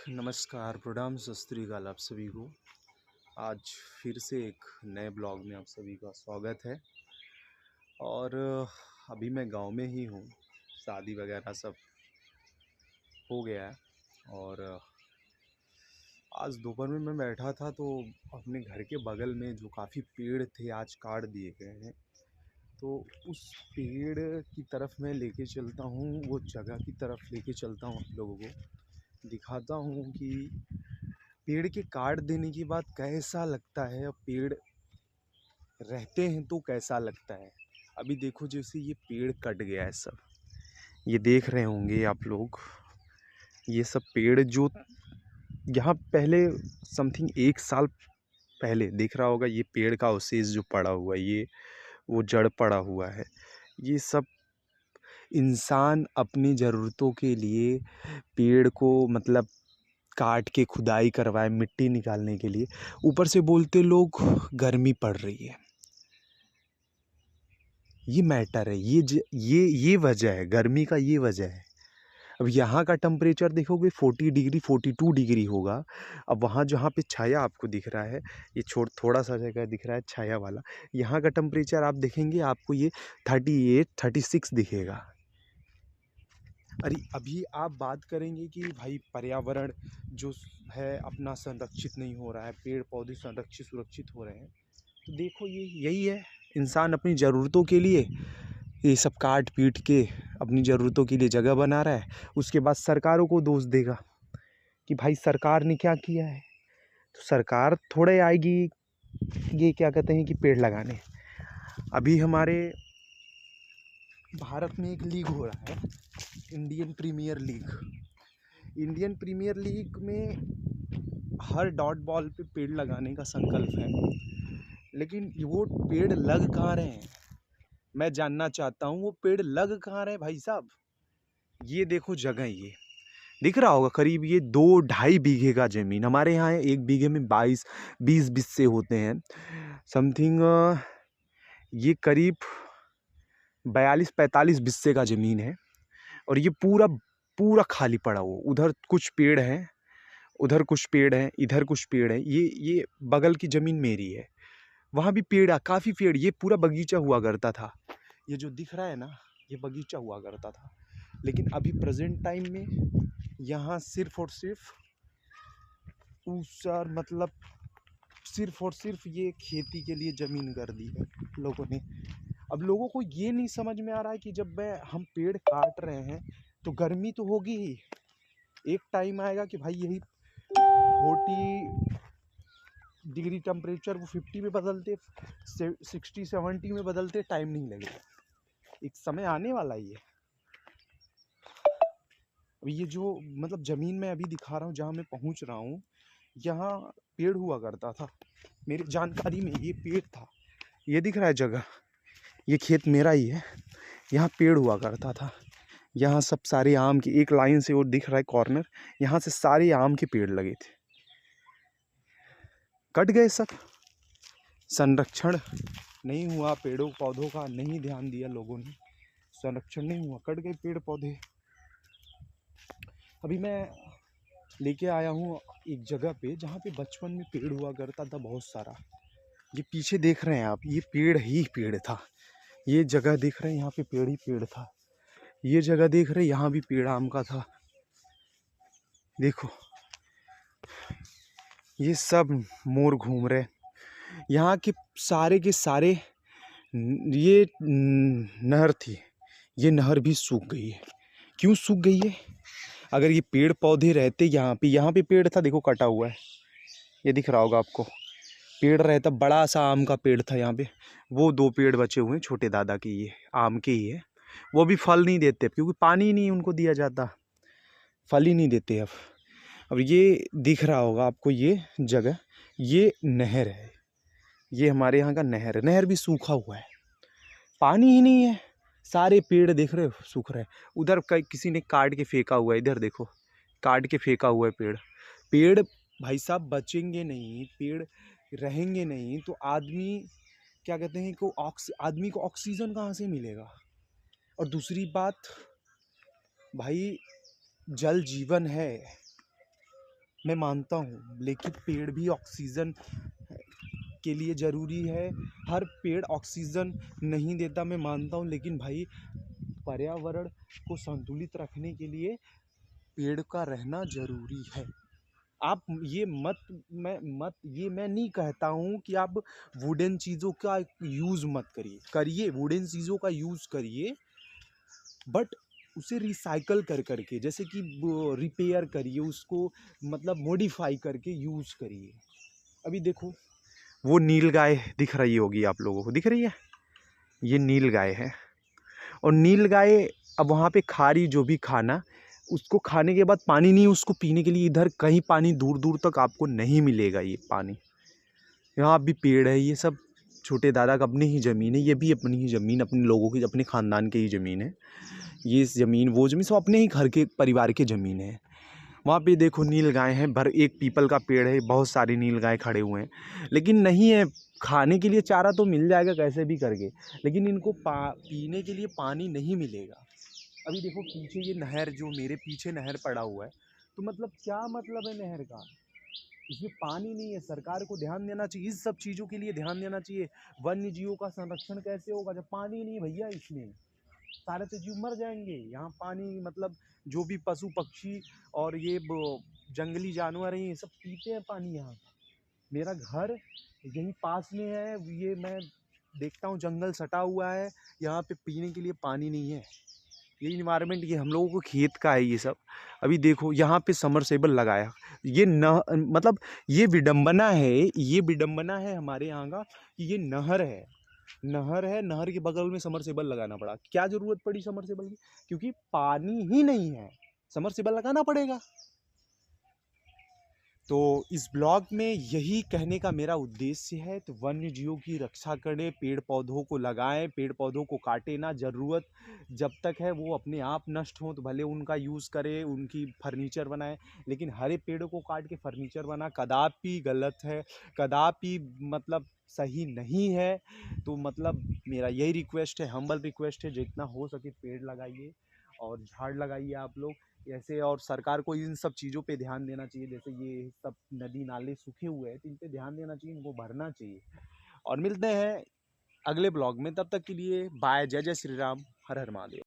नमस्कार, प्रणाम, सत श्री अकाल आप सभी को। आज फिर से एक नए ब्लॉग में आप सभी का स्वागत है। और अभी मैं गांव में ही हूँ। शादी वगैरह सब हो गया है। और आज दोपहर में मैं बैठा था तो अपने घर के बगल में जो काफ़ी पेड़ थे आज काट दिए गए हैं। तो उस पेड़ की तरफ मैं लेके चलता हूँ, वो जगह की तरफ लेके चलता हूँ, आप लोगों को दिखाता हूँ कि पेड़ के काट देने के बाद कैसा लगता है और पेड़ रहते हैं तो कैसा लगता है। अभी देखो जैसे ये पेड़ कट गया है सब, ये देख रहे होंगे आप लोग। ये सब पेड़ जो यहाँ पहले समथिंग 1 साल पहले दिख रहा होगा, ये पेड़ का अवशेष जो पड़ा हुआ है, ये वो जड़ पड़ा हुआ है। ये सब इंसान अपनी ज़रूरतों के लिए पेड़ को मतलब काट के खुदाई करवाए मिट्टी निकालने के लिए। ऊपर से बोलते लोग गर्मी पड़ रही है। ये मैटर है, ये वजह है गर्मी का, ये वजह है। अब यहाँ का टेम्परेचर देखोगे 40 डिग्री 42 डिग्री होगा। अब वहाँ जहाँ पे छाया आपको दिख रहा है, ये थोड़ा सा जगह दिख रहा है छाया वाला, यहाँ का टेम्परेचर आप देखेंगे आपको ये 38 36 दिखेगा। अरे अभी आप बात करेंगे कि भाई पर्यावरण जो है अपना संरक्षित नहीं हो रहा है, पेड़ पौधे संरक्षित सुरक्षित हो रहे हैं। तो देखो ये यही है, इंसान अपनी ज़रूरतों के लिए ये सब काट पीट के अपनी ज़रूरतों के लिए जगह बना रहा है। उसके बाद सरकारों को दोष देगा कि भाई सरकार ने क्या किया है। तो सरकार थोड़े आएगी ये क्या कहते हैं कि पेड़ लगाने। अभी हमारे भारत में एक लीग हो रहा है, Indian Premier League. Indian Premier League में हर डॉट बॉल पे पेड़ लगाने का संकल्प है, लेकिन वो पेड़ लग कहाँ रहे हैं मैं जानना चाहता हूँ। वो पेड़ लग कहाँ रहे हैं भाई साहब। ये देखो जगह, ये दिख रहा होगा करीब ये 2-2.5 बीघे का ज़मीन। हमारे यहाँ है 1 बीघे में 22-20 बिस्से होते हैं समथिंग। ये करीब 42-45 बिस्से का ज़मीन है। और ये पूरा पूरा खाली पड़ा हुआ, उधर कुछ पेड़ हैं, उधर कुछ पेड़ हैं, इधर कुछ पेड़ हैं। ये बगल की ज़मीन मेरी है, वहाँ भी पेड़ है, काफ़ी पेड़। ये पूरा बगीचा हुआ करता था, ये जो दिख रहा है ना, ये बगीचा हुआ करता था। लेकिन अभी प्रेजेंट टाइम में यहाँ सिर्फ और सिर्फ ऊसर मतलब सिर्फ और सिर्फ ये खेती के लिए ज़मीन कर दी है लोगों ने। अब लोगों को ये नहीं समझ में आ रहा है कि जब हम पेड़ काट रहे हैं तो गर्मी तो होगी ही। एक टाइम आएगा कि भाई यही 40 डिग्री टेम्परेचर को 50 में बदलते, 60-70 में बदलते टाइम नहीं लगेगा। एक समय आने वाला ही है। अब ये जो मतलब ज़मीन में अभी दिखा रहा हूँ, जहाँ मैं पहुँच रहा हूँ, यहाँ पेड़ हुआ करता था। मेरी जानकारी में ये पेड़ था, ये दिख रहा है जगह, ये खेत मेरा ही है। यहाँ पेड़ हुआ करता था, यहाँ सब सारे आम की एक लाइन से, वो दिख रहा है कॉर्नर, यहाँ से सारे आम के पेड़ लगे थे, कट गए सब। संरक्षण नहीं हुआ, पेड़ों पौधों का नहीं ध्यान दिया लोगों ने, संरक्षण नहीं हुआ, कट गए पेड़ पौधे। अभी मैं लेके आया हूँ एक जगह पे जहाँ पे बचपन में पेड़ हुआ करता था बहुत सारा। ये पीछे देख रहे हैं आप, ये पेड़ ही पेड़ था। ये जगह देख रहे हैं, यहाँ पे पेड़ ही पेड़ था। ये जगह देख रहे हैं, यहाँ भी पेड़ आम का था। देखो ये सब मोर घूम रहे, यहाँ के सारे ये नहर थी, ये नहर भी सूख गई है। क्यों सूख गई है? अगर ये पेड़ पौधे रहते यहाँ पे पेड़ था, देखो कटा हुआ है, ये दिख रहा होगा आपको। पेड़ रहता, बड़ा सा आम का पेड़ था यहाँ पे, वो 2 पेड़ बचे हुए हैं छोटे दादा के, ये आम के ही है। वो भी फल नहीं देते क्योंकि पानी नहीं उनको दिया जाता, फल ही नहीं देते। अब ये दिख रहा होगा आपको, ये जगह, ये नहर है, ये हमारे यहाँ का नहर है। नहर भी सूखा हुआ है, पानी ही नहीं है। सारे पेड़ देख रहे हो सूख रहे हैं। उधर किसी ने काट के फेंका हुआ है, इधर देखो काट के फेंका हुआ है पेड़। पेड़ भाई साहब बचेंगे नहीं, पेड़ रहेंगे नहीं तो आदमी क्या कहते हैं को आदमी को ऑक्सीजन कहाँ से मिलेगा। और दूसरी बात भाई, जल जीवन है, मैं मानता हूँ, लेकिन पेड़ भी ऑक्सीजन के लिए ज़रूरी है। हर पेड़ ऑक्सीजन नहीं देता, मैं मानता हूँ, लेकिन भाई पर्यावरण को संतुलित रखने के लिए पेड़ का रहना ज़रूरी है। आप ये मत ये मैं नहीं कहता हूँ कि आप वुडन चीज़ों का यूज़ मत करिए, करिए वुडन चीज़ों का यूज़ करिए, बट उसे रिसाइकल कर के, जैसे कि रिपेयर करिए उसको, मतलब मॉडिफाई करके यूज़ करिए। अभी देखो, वो नील गाय दिख रही होगी आप लोगों को, दिख रही है? ये नील गाय है। और नील गाय अब वहाँ पे खा रही जो भी खाना, उसको खाने के बाद पानी नहीं, उसको पीने के लिए इधर कहीं पानी दूर दूर तक आपको नहीं मिलेगा। ये पानी यहाँ भी पेड़ है, ये सब छोटे दादा का अपनी ही ज़मीन है, ये भी अपनी ही ज़मीन, अपने लोगों की, अपने ख़ानदान की ही ज़मीन है। ये ज़मीन वो ज़मीन सब अपने ही घर के परिवार के ज़मीन है। वहाँ पे देखो नील गाय हैं, भर एक पीपल का पेड़ है, बहुत सारी नील गाय खड़े हुए हैं, लेकिन नहीं है खाने के लिए चारा तो मिल जाएगा कैसे भी करके, लेकिन इनको पीने के लिए पानी नहीं मिलेगा। अभी देखो पीछे ये नहर, जो मेरे पीछे नहर पड़ा हुआ है, तो मतलब क्या मतलब है नहर का? इसमें पानी नहीं है। सरकार को ध्यान देना चाहिए, इस सब चीज़ों के लिए ध्यान देना चाहिए। वन्य जीवों का संरक्षण कैसे होगा जब पानी नहीं है भैया? इसमें सारे तो जीव मर जाएंगे। यहाँ पानी मतलब जो भी पशु पक्षी और ये जंगली जानवर हैं, ये सब पीते हैं पानी यहाँ का। मेरा घर यहीं पास में है, ये मैं देखता हूँ जंगल सटा हुआ है, यहाँ पे पीने के लिए पानी नहीं है। ये इन्वायरमेंट ये हम लोगों को खेत का है ये सब। अभी देखो यहाँ पे समरसेबल लगाया, ये न मतलब ये विडंबना है हमारे यहाँ का कि ये नहर है, नहर है, नहर के बगल में समरसेबल लगाना पड़ा। क्या जरूरत पड़ी समरसेबल की? क्योंकि पानी ही नहीं है, समरसेबल लगाना पड़ेगा। तो इस ब्लॉग में यही कहने का मेरा उद्देश्य है, तो वन्य जीवों की रक्षा करें, पेड़ पौधों को लगाएं, पेड़ पौधों को काटें ना। ज़रूरत जब तक है वो अपने आप नष्ट हों तो भले उनका यूज़ करें, उनकी फर्नीचर बनाएं, लेकिन हरे पेड़ों को काट के फर्नीचर बना कदापि गलत है, कदापि मतलब सही नहीं है। तो मतलब मेरा यही रिक्वेस्ट है, हम्बल रिक्वेस्ट है, जितना हो सके पेड़ लगाइए और झाड़ लगाइए आप लोग ऐसे। और सरकार को इन सब चीज़ों पे ध्यान देना चाहिए, जैसे ये सब नदी नाले सूखे हुए हैं तो इन पे ध्यान देना चाहिए, इनको भरना चाहिए। और मिलते हैं अगले ब्लॉग में, तब तक के लिए बाय। जय जय श्री राम, हर हर महादेव।